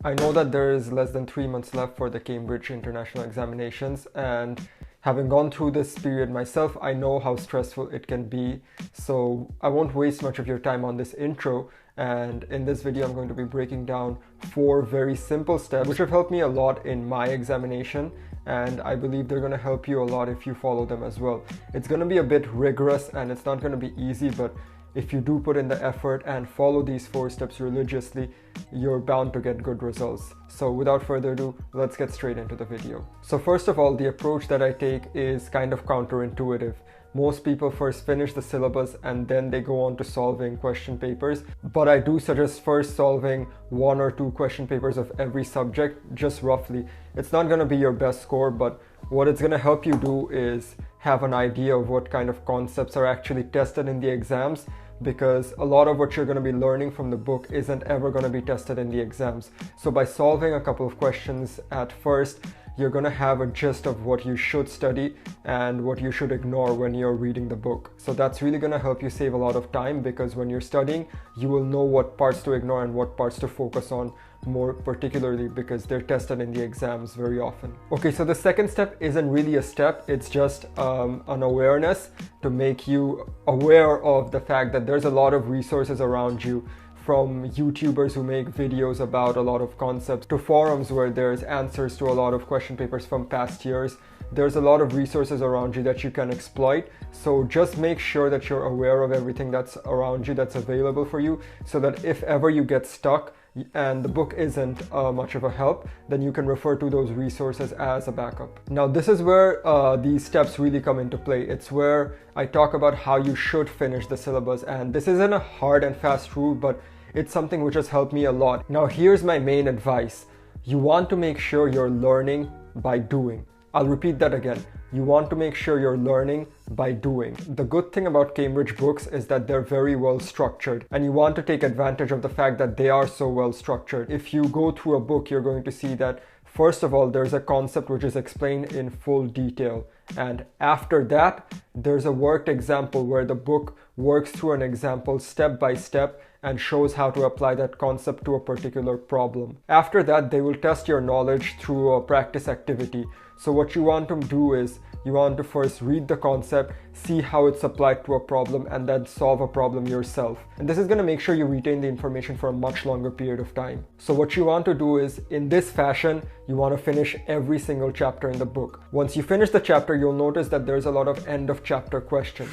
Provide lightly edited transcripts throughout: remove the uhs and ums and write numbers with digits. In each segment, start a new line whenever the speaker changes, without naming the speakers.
I know that there is less than 3 months left for the Cambridge International Examinations, and having gone through this period myself, I know how stressful it can be. So I won't waste much of your time on this intro. And in this video, I'm going to be breaking down 4 very simple steps which have helped me a lot in my examination. And I believe they're going to help you a lot if you follow them as well. It's going to be a bit rigorous and it's not going to be easy, but if you do put in the effort and follow these 4 steps religiously, you're bound to get good results. So without further ado, let's get straight into the video. So first of all, the approach that I take is kind of counterintuitive. Most people first finish the syllabus and then they go on to solving question papers. But I do suggest first solving 1 or 2 question papers of every subject, just roughly. It's not going to be your best score, but what it's going to help you do is have an idea of what kind of concepts are actually tested in the exams, because a lot of what you're going to be learning from the book isn't ever going to be tested in the exams. So by solving a couple of questions at first, you're going to have a gist of what you should study and what you should ignore when you're reading the book. So that's really going to help you save a lot of time, because when you're studying, you will know what parts to ignore and what parts to focus on more particularly, because they're tested in the exams very often. Okay, so the second step isn't really a step, it's just an awareness to make you aware of the fact that there's a lot of resources around you, from YouTubers who make videos about a lot of concepts to forums where there's answers to a lot of question papers from past years. There's a lot of resources around you that you can exploit. So just make sure that you're aware of everything that's around you, that's available for you, so that if ever you get stuck and the book isn't much of a help, then you can refer to those resources as a backup. Now this is where these steps really come into play. It's where I talk about how you should finish the syllabus, and this isn't a hard and fast rule, but it's something which has helped me a lot. Now here's my main advice. You want to make sure you're learning by doing. I'll repeat that again. You want to make sure you're learning by doing. The good thing about Cambridge books is that they're very well structured, and you want to take advantage of the fact that they are so well structured. If you go through a book, you're going to see that first of all, there's a concept which is explained in full detail. And after that, there's a worked example where the book works through an example step by step and shows how to apply that concept to a particular problem. After that, they will test your knowledge through a practice activity. So what you want to do is you want to first read the concept, see how it's applied to a problem, and then solve a problem yourself. And this is going to make sure you retain the information for a much longer period of time. So what you want to do is, in this fashion, you want to finish every single chapter in the book. Once you finish the chapter, you'll notice that there's a lot of end of chapter questions.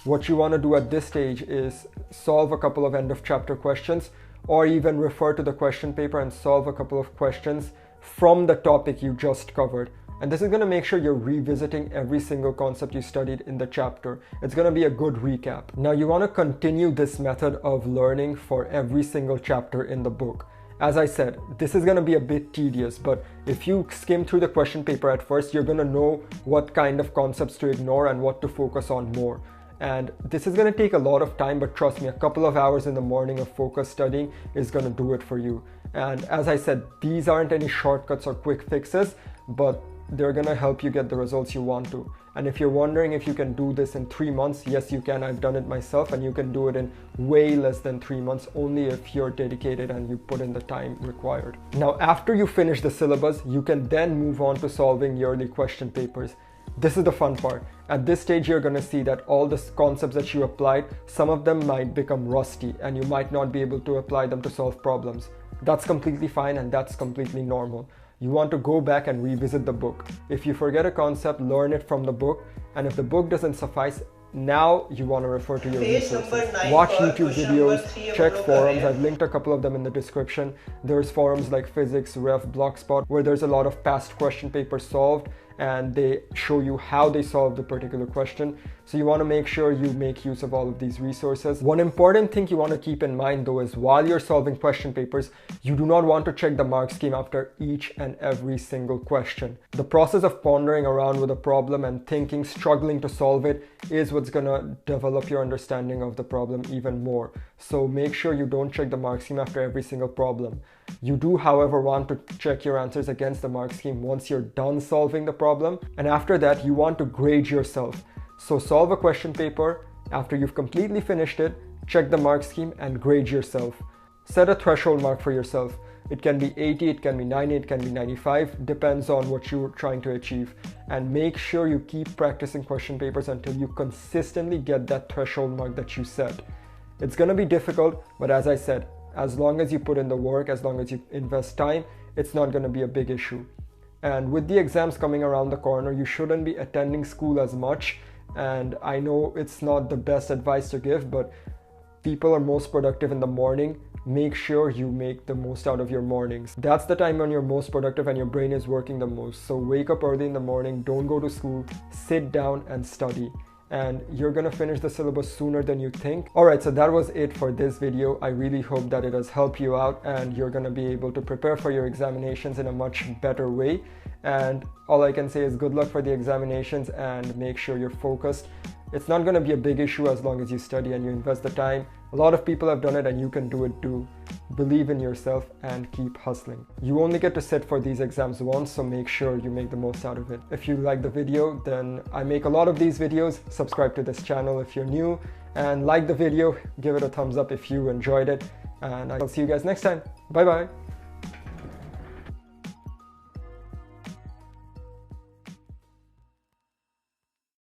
What you want to do at this stage is solve a couple of end of chapter questions, or even refer to the question paper and solve a couple of questions from the topic you just covered. And this is going to make sure you're revisiting every single concept you studied in the chapter. It's going to be a good recap. Now you want to continue this method of learning for every single chapter in the book. As I said, this is going to be a bit tedious, but if you skim through the question paper at first, you're going to know what kind of concepts to ignore and what to focus on more. And this is going to take a lot of time, but trust me, a couple of hours in the morning of focused studying is going to do it for you. And as I said, these aren't any shortcuts or quick fixes, but they're going to help you get the results you want to. And if you're wondering if you can do this in 3 months, yes, you can. I've done it myself, and you can do it in way less than 3 months, only if you're dedicated and you put in the time required. Now, after you finish the syllabus, you can then move on to solving yearly question papers. This is the fun part. At this stage, you're going to see that all the concepts that you applied, some of them might become rusty and you might not be able to apply them to solve problems. That's completely fine, and that's completely normal. You want to go back and revisit the book. If you forget a concept, learn it from the book. And if the book doesn't suffice, now you want to refer to your resources. Watch YouTube videos, check forums. I've linked a couple of them in the description. There's forums like Physics, Ref, Blogspot, where there's a lot of past question papers solved, and they show you how they solved the particular question. So you want to make sure you make use of all of these resources. One important thing you want to keep in mind though is, while you're solving question papers, you do not want to check the mark scheme after each and every single question. The process of pondering around with a problem and thinking, struggling to solve it, is what's going to develop your understanding of the problem even more. So make sure you don't check the mark scheme after every single problem. You do, however, want to check your answers against the mark scheme once you're done solving the problem. And after that, you want to grade yourself. So solve a question paper. After you've completely finished it, check the mark scheme and grade yourself. Set a threshold mark for yourself. It can be 80, it can be 90, it can be 95, depends on what you're trying to achieve. And make sure you keep practicing question papers until you consistently get that threshold mark that you set. It's gonna be difficult, but as I said, as long as you put in the work, as long as you invest time, it's not gonna be a big issue. And with the exams coming around the corner, you shouldn't be attending school as much. And I know it's not the best advice to give, but people are most productive in the morning. Make sure you make the most out of your mornings. That's the time when you're most productive and your brain is working the most. So wake up early in the morning, don't go to school, sit down and study. And you're gonna finish the syllabus sooner than you think. Alright, so that was it for this video. I really hope that it has helped you out and you're gonna be able to prepare for your examinations in a much better way. And all I can say is good luck for the examinations and make sure you're focused. It's not gonna be a big issue as long as you study and you invest the time. A lot of people have done it and you can do it too. Believe in yourself and keep hustling. You only get to sit for these exams once, so make sure you make the most out of it. If you like the video, then I make a lot of these videos. Subscribe to this channel if you're new and like the video. Give it a thumbs up if you enjoyed it. And I'll see you guys next time. Bye bye.